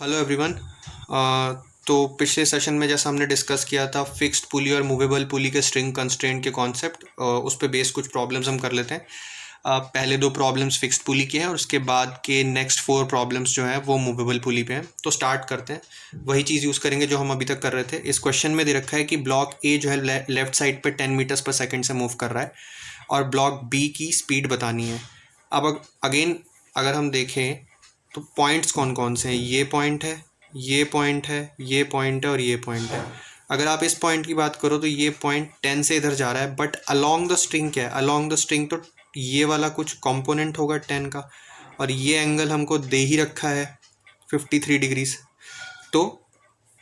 Hello everyone. तो पिछले session में जैसा हमने डिस्कस किया था फिक्स्ड पुली और मूवेबल पुली के स्ट्रिंग कंस्ट्रेंट के कॉन्सेप्ट, उस पे बेस कुछ प्रॉब्लम्स हम कर लेते हैं। पहले दो प्रॉब्लम्स फिक्स्ड पुली के हैं और उसके बाद के नेक्स्ट 4 प्रॉब्लम्स जो हैं वो मूवेबल पुली पे हैं। तो स्टार्ट करते हैं, वही चीज़ यूज़ करेंगे जो हम अभी तक कर रहे थे। इस क्वेश्चन में दे रखा है कि ब्लॉक ए जो है लेफ्ट साइड पे 10 मीटर्स पर सेकेंड से मूव कर रहा है और ब्लॉक बी की स्पीड बतानी है। अब अगेन अगर हम देखें तो पॉइंट्स कौन कौन से हैं, ये पॉइंट है, ये पॉइंट है, ये पॉइंट है और ये पॉइंट है। अगर आप इस पॉइंट की बात करो तो ये पॉइंट 10 से इधर जा रहा है, बट अलोंग द स्ट्रिंग क्या है, अलोंग द स्ट्रिंग तो ये वाला कुछ कंपोनेंट होगा 10 का, और ये एंगल हमको दे ही रखा है 53 डिग्रीज। तो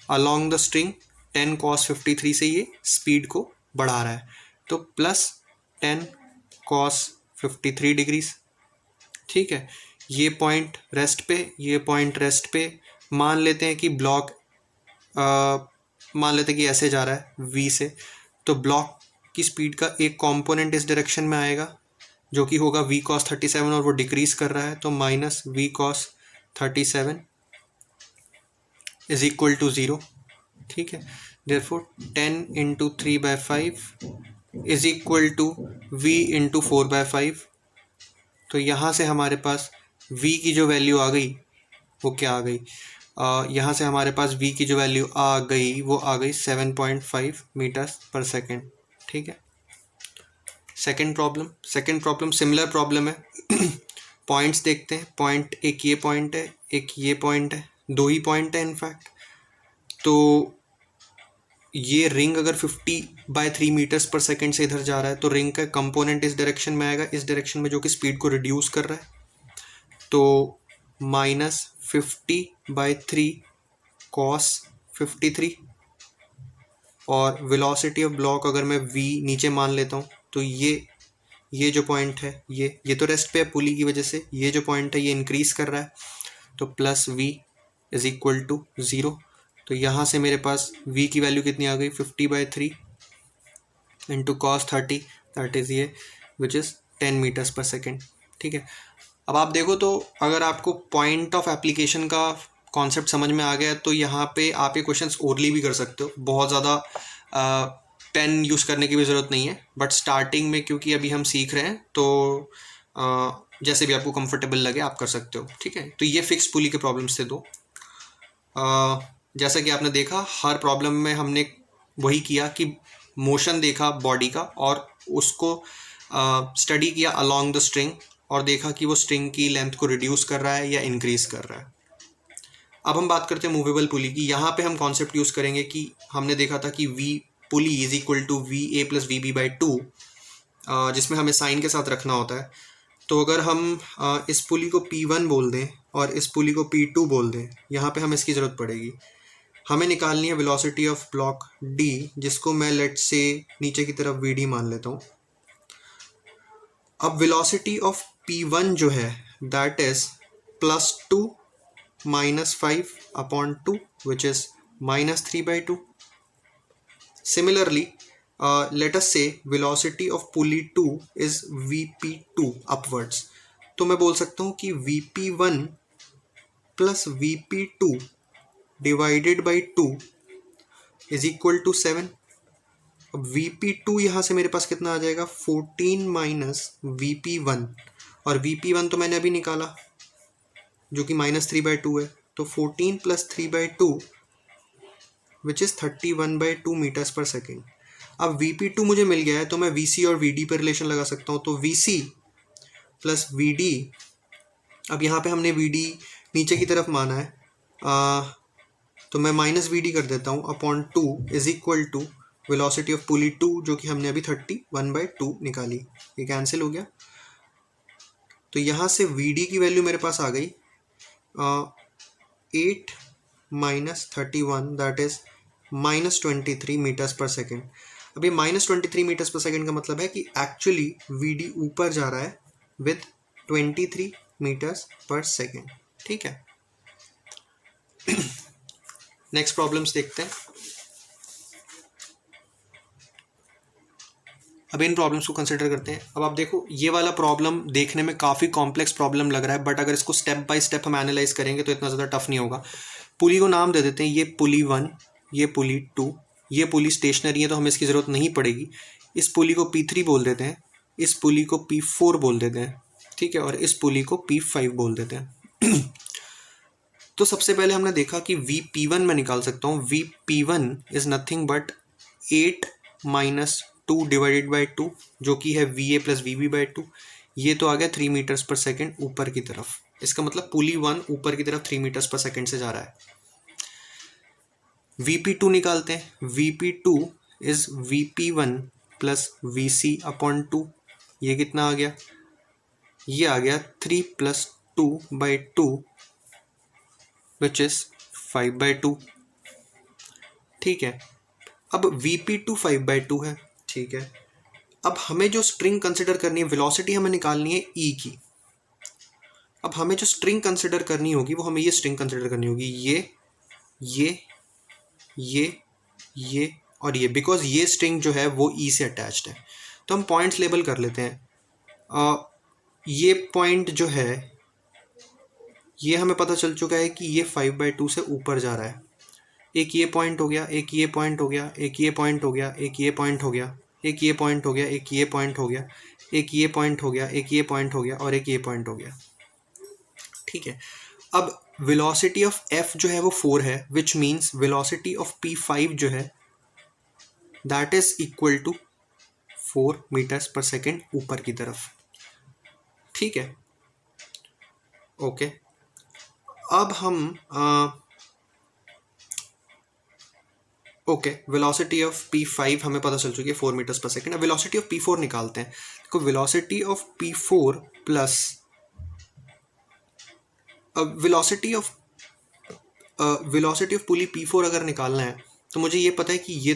अलोंग द स्ट्रिंग 10 cos 53 से ये स्पीड को बढ़ा रहा है, तो प्लस 10 cos 53 डिग्रीज। ठीक है, ये पॉइंट रेस्ट पे, ये पॉइंट रेस्ट पे। मान लेते हैं कि ब्लॉक मान लेते हैं कि ऐसे जा रहा है v से, तो ब्लॉक की स्पीड का एक कंपोनेंट इस डायरेक्शन में आएगा जो कि होगा v cos 37 और वो डिक्रीज कर रहा है, तो minus v cos 37 is equal to 0। ठीक है, therefore 10 into 3/5 is equal to v into 4/5। तो यहाँ से हमारे पास v की जो वैल्यू आ गई वो क्या आ गई, यहाँ से हमारे पास v की जो वैल्यू आ गई वो आ गई 7.5 मीटर्स पर सेकेंड। ठीक है, सेकेंड प्रॉब्लम सिमिलर प्रॉब्लम है। पॉइंट्स देखते हैं, पॉइंट एक ये पॉइंट है, एक ये पॉइंट है, दो ही पॉइंट है इनफैक्ट। तो ये रिंग अगर 50/3 मीटर्स पर सेकेंड से इधर जा रहा है तो रिंग का कंपोनेंट इस डायरेक्शन में आएगा, इस डायरेक्शन में, जो कि स्पीड को रिड्यूस कर रहा है। तो माइनस 50/3 cos 53, और वेलोसिटी ऑफ ब्लॉक अगर मैं v नीचे मान लेता हूँ तो ये जो पॉइंट है ये तो रेस्ट पे है पुली की वजह से, ये जो पॉइंट है ये इंक्रीज कर रहा है, तो plus v is equal to 0। तो यहाँ से मेरे पास v की वैल्यू कितनी आ गई, 50/3 इंटू cos 30, दैट इज़ ये, which is 10 metres per second. ठीक है, अब आप देखो तो अगर आपको पॉइंट ऑफ एप्लीकेशन का कॉन्सेप्ट समझ में आ गया तो यहाँ पे आप ये क्वेश्चंस ओरली भी कर सकते हो, बहुत ज़्यादा पेन यूज़ करने की भी ज़रूरत नहीं है। बट स्टार्टिंग में क्योंकि अभी हम सीख रहे हैं तो जैसे भी आपको कंफर्टेबल लगे आप कर सकते हो। ठीक है, तो ये फिक्स पुली के प्रॉब्लम्स थे दो। जैसा कि आपने देखा हर प्रॉब्लम में हमने वही किया कि मोशन देखा बॉडी का और उसको स्टडी किया अलोंग द स्ट्रिंग और देखा कि वो स्ट्रिंग की लेंथ को रिड्यूस कर रहा है या इंक्रीज कर रहा है। अब हम बात करते हैं मूवेबल पुली की। यहाँ पे हम कॉन्सेप्ट यूज़ करेंगे कि हमने देखा था कि v pulley is equal to va plus vb/2, जिसमें हमें साइन के साथ रखना होता है। तो अगर हम इस पुली को p1 बोल दें और इस पुली को p2 बोल दें, यहाँ पे हमें इसकी ज़रूरत पड़ेगी। हमें निकालनी है वेलोसिटी ऑफ ब्लॉक d, जिसको मैं लेट से नीचे की तरफ vd मान लेता हूँ। अब वेलोसिटी ऑफ p1 जो है that is +2 -5/2 which is -3/2. Similarly, let us say velocity of pulley 2 is vp2 upwards. तो मैं बोल सकता हूँ कि vp1 plus vp2 divided by 2 is equal to 7. अब vp2 यहाँ से मेरे पास कितना आ जाएगा, 14 माइनस vp1, और vp1 तो मैंने अभी निकाला जो कि -3/2 है, तो 14 + 3/2 which is 31/2 metres per second. अब vp2 मुझे मिल गया है तो मैं vc और vd पर रिलेशन लगा सकता हूँ। तो vc प्लस vd, अब यहाँ पे हमने vd नीचे की तरफ माना है, तो मैं माइनस vd कर देता हूँ upon 2 is equal to velocity of pulley 2 जो कि हमने अभी 31/2 निकाली, ये कैंसिल हो गया। तो यहाँ से vd की वैल्यू मेरे पास आ गई 8 - 31, that is -23 metres per second. अब ये -23 मीटर्स पर सेकेंड का मतलब है कि एक्चुअली vd ऊपर जा रहा है विथ 23 मीटर्स पर सेकेंड। ठीक है, नेक्स्ट प्रॉब्लम्स देखते हैं। अब इन प्रॉब्लम्स को कंसिडर करते हैं। अब आप देखो ये वाला प्रॉब्लम देखने में काफ़ी कॉम्प्लेक्स प्रॉब्लम लग रहा है, बट अगर इसको स्टेप बाय स्टेप हम एनालाइज करेंगे तो इतना ज़्यादा टफ नहीं होगा। पुली को नाम दे देते हैं, ये पुली 1, ये पुली 2, ये पुली स्टेशनरी है तो हमें इसकी ज़रूरत नहीं पड़ेगी। इस पुली को P3 बोल देते हैं, इस पुली को P4 बोल देते हैं, ठीक है, और इस पुली को P5 बोल देते हैं। तो सबसे पहले हमने देखा कि VP1 मैं निकाल सकता हूँ। VP1 is nothing but 8 minus 2 divided by 2, जो कि है VA प्लस VB बाई 2। ये तो आ गया 3 मीटर्स पर सेकेंड ऊपर की तरफ। इसका मतलब पुली 1 ऊपर की तरफ 3 मीटर्स पर सेकेंड से जा रहा है। VP2 निकालते हैं। VP2 is VP1 plus VC upon 2। ये कितना आ गया? ये आ गया 3 plus 2 by 2 which is 5 by 2। ठीक है, अब VP2 5 बाई 2 है। ठीक है, अब हमें जो स्ट्रिंग कंसिडर करनी है, वेलोसिटी हमें निकालनी है E की। अब हमें जो स्ट्रिंग कंसिडर करनी होगी वो हमें ये स्ट्रिंग कंसिडर करनी होगी, ये और ये, बिकॉज ये स्ट्रिंग जो है वो E से अटैच्ड है। तो हम पॉइंट्स लेबल कर लेते हैं। ये पॉइंट जो है ये हमें पता चल चुका है कि ये 5 बाई 2 से ऊपर जा रहा है। एक ये पॉइंट हो गया, एक ये पॉइंट हो गया, एक ये पॉइंट हो गया, एक ये पॉइंट हो गया, एक ये पॉइंट हो गया, एक ये पॉइंट हो गया, एक ये पॉइंट हो गया, एक ये पॉइंट हो गया और एक ये पॉइंट हो गया। ठीक है, अब वेलोसिटी ऑफ F जो है वो 4 है, which means velocity of P5 जो है that is equal to 4 metres per second ऊपर की तरफ। ठीक है, ओके। अब हम ओके, वेलोसिटी ऑफ P5 हमें पता चल चुकी है 4 मीटर्स पर सेकेंड। अब वेलोसिटी ऑफ P4 निकालते हैं। देखो, velocity of P4 plus velocity of pulley P4 अगर निकालना है तो मुझे ये पता है कि ये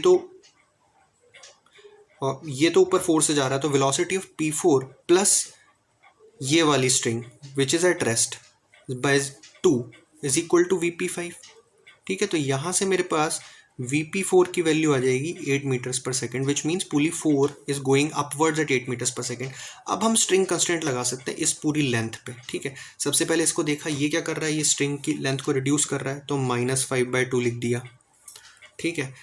तो ऊपर 4 से जा रहा है, तो वेलोसिटी ऑफ P4 प्लस ये वाली string which is at rest by 2 is equal to VP5। ठीक है, तो यहाँ से मेरे पास VP4 की वैल्यू आ जाएगी 8 metres per second, which means pulley 4 is going upwards at 8 metres per second. अब हम स्ट्रिंग कंस्टेंट लगा सकते हैं इस पूरी लेंथ पे। ठीक है, सबसे पहले इसको देखा, ये क्या कर रहा है, ये स्ट्रिंग की लेंथ को रिड्यूस कर रहा है, तो -5 बाई 2 लिख दिया। ठीक है,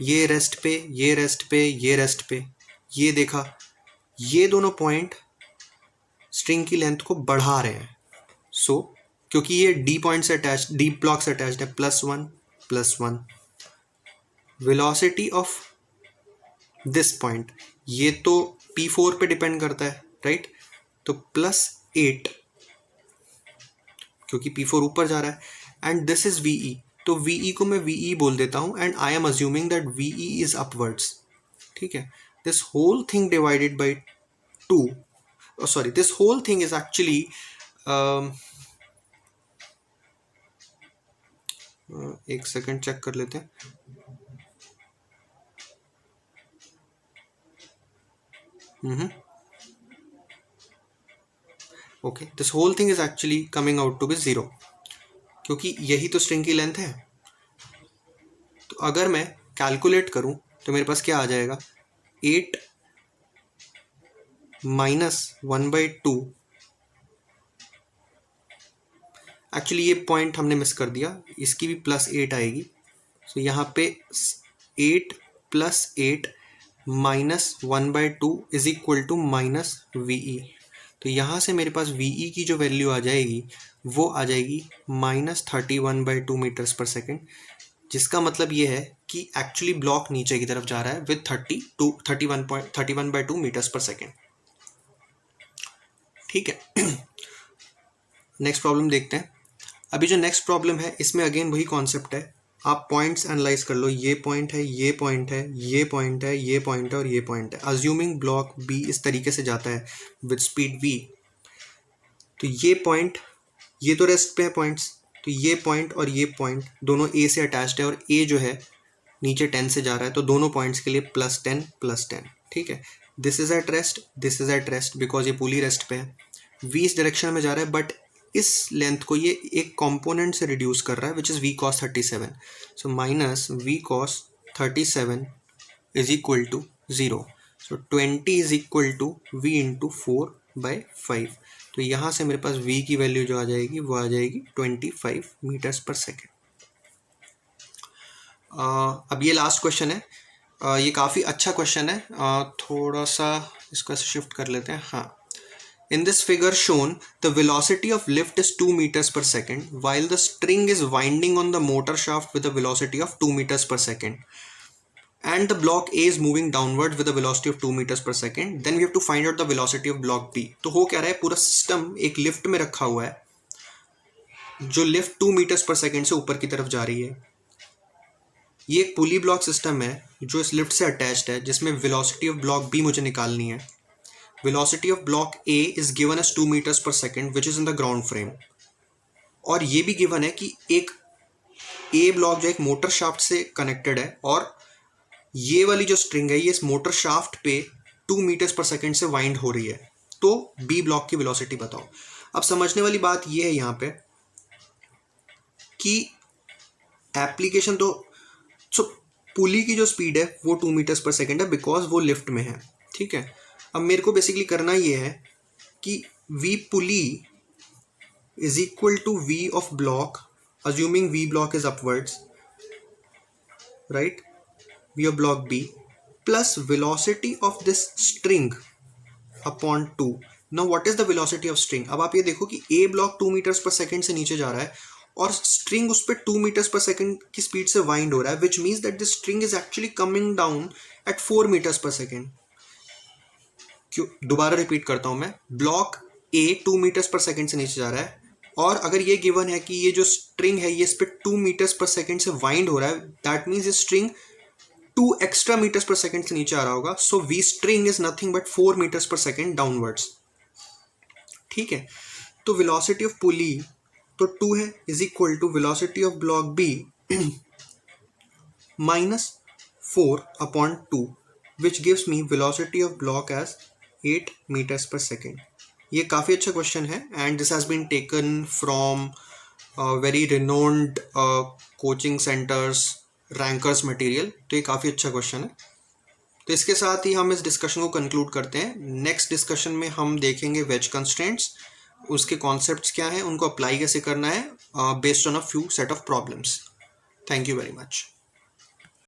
ये रेस्ट पे, ये रेस्ट पे, ये रेस्ट पे, ये देखा, ये दोनों पॉइंट स्ट्रिंग की लेंथ को बढ़ा रहे हैं। सो क्योंकि ये D पॉइंट से अटैच, D ब्लॉक से अटैच्ड है, +1 वेलोसिटी ऑफ दिस पॉइंट, ये तो P4 पे डिपेंड करता है, राइट, तो +8 क्योंकि P4 ऊपर जा रहा है, एंड दिस इज VE, तो VE को मैं VE बोल देता हूं, and I am assuming that VE is upwards. ठीक है, this whole thing divided by 2, sorry, this whole thing is actually एक सेकंड चेक कर लेते हैं। Okay, this whole thing is actually coming out to be 0, क्योंकि यही तो string की लेंथ है। तो अगर मैं कैलकुलेट करूं तो मेरे पास क्या आ जाएगा, 8 माइनस 1 बाई 2, एक्चुअली ये पॉइंट हमने मिस कर दिया, इसकी भी +8 आएगी। सो यहाँ पे 8 + 8 minus 1 by 2 is equal to -VE। तो यहाँ से मेरे पास VE की जो वैल्यू आ जाएगी वो आ जाएगी -31 बाई 2 मीटर्स पर सेकेंड, जिसका मतलब ये है कि एक्चुअली ब्लॉक नीचे की तरफ जा रहा है with 31 by 2 metres per second. ठीक है, नेक्स्ट प्रॉब्लम देखते हैं। अभी जो नेक्स्ट प्रॉब्लम है इसमें अगेन वही कॉन्सेप्ट है, आप पॉइंट्स एनालाइज कर लो, ये पॉइंट है, ये पॉइंट है, ये पॉइंट है, ये पॉइंट है और ये पॉइंट है। अज्यूमिंग ब्लॉक B इस तरीके से जाता है विद स्पीड V, तो ये पॉइंट, ये तो रेस्ट पे है पॉइंट्स, तो ये पॉइंट और ये पॉइंट दोनों A से अटैच्ड है, और A जो है नीचे 10 से जा रहा है, तो दोनों पॉइंट्स के लिए +10 +10। ठीक है, this is at rest, this is at rest, because ये पुली रेस्ट पे है। V इस डायरेक्शन में जा रहा है, बट इस लेंथ को ये एक कंपोनेंट से रिड्यूस कर रहा है which is V cos 37। So -V cos 37 is equal to 0। So 20 is equal to V × 4/5। तो यहाँ से मेरे पास V की वैल्यू जो आ जाएगी वो आ जाएगी 25 मीटर्स पर सेकेंड। अब ये लास्ट क्वेश्चन है, ये काफ़ी अच्छा क्वेश्चन है, थोड़ा सा इसको ऐसे शिफ्ट कर लेते हैं। हाँ, in this figure shown, the velocity of lift is 2 meters per second, while the string is winding on the motor shaft with a velocity of 2 meters per second. And the block A is moving downwards with a velocity of 2 meters per second. Then we have to find out the velocity of block B. तो हो क्या रहा है, पूरा system एक lift में रखा हुआ है, जो लिफ्ट 2 मीटर्स पर सेकेंड से ऊपर की तरफ जा रही है। ये एक पुली ब्लॉक सिस्टम है जो इस लिफ्ट से अटैच्ड है, जिसमें वेलोसिटी ऑफ ब्लॉक बी मुझे निकालनी है। Velocity of block A is given as 2 metres per second which is in the ground frame, और ये भी गिवन है कि एक ए ब्लॉक जो एक मोटर शाफ्ट से कनेक्टेड है, और ये वाली जो स्ट्रिंग है ये इस मोटर शाफ्ट पे 2 मीटर्स पर सेकेंड से वाइंड हो रही है। तो बी ब्लॉक की वेलोसिटी बताओ। अब समझने वाली बात ये है यहाँ पे कि एप्लीकेशन तो पुली की जो स्पीड है वो 2 मीटर्स पर सेकेंड है बिकॉज वो लिफ्ट में है, ठीक है। अब मेरे को बेसिकली करना ये है कि V pulley is equal to V of block, assuming V block is upwards, right, V of block B plus velocity of this string upon 2। Now what is the velocity of string. अब आप ये देखो कि A block 2 metres per second से नीचे जा रहा है और स्ट्रिंग उस पर 2 मीटर्स पर सेकेंड की स्पीड से वाइंड हो रहा है, which means that this string is actually coming down at 4 metres per second. क्यों, दोबारा रिपीट करता हूं मैं, block A 2 metres per second से नीचे जा रहा है, और अगर ये गिवन है कि ये जो स्ट्रिंग है ये इस पर 2 मीटर्स पर सेकेंड से वाइंड हो रहा है, दैट मीन्स ये string 2 extra metres per second से नीचे आ रहा होगा। So V string is nothing but 4 metres per second downwards, ठीक है। तो वेलोसिटी ऑफ पुली तो 2 है, is equal to velocity of block B minus 4 upon 2 which gives me velocity of block as 8 metres per second. ये काफ़ी अच्छा question है and this has been taken from very renowned coaching centres, rankers material. तो ये काफ़ी अच्छा question है। तो इसके साथ ही हम इस डिस्कशन को कंक्लूड करते हैं। नेक्स्ट डिस्कशन में हम देखेंगे वेज कंस्ट्रेंट्स, उसके कॉन्सेप्ट्स क्या हैं, उनको अप्लाई कैसे करना है based on a few set of problems. Thank you very much.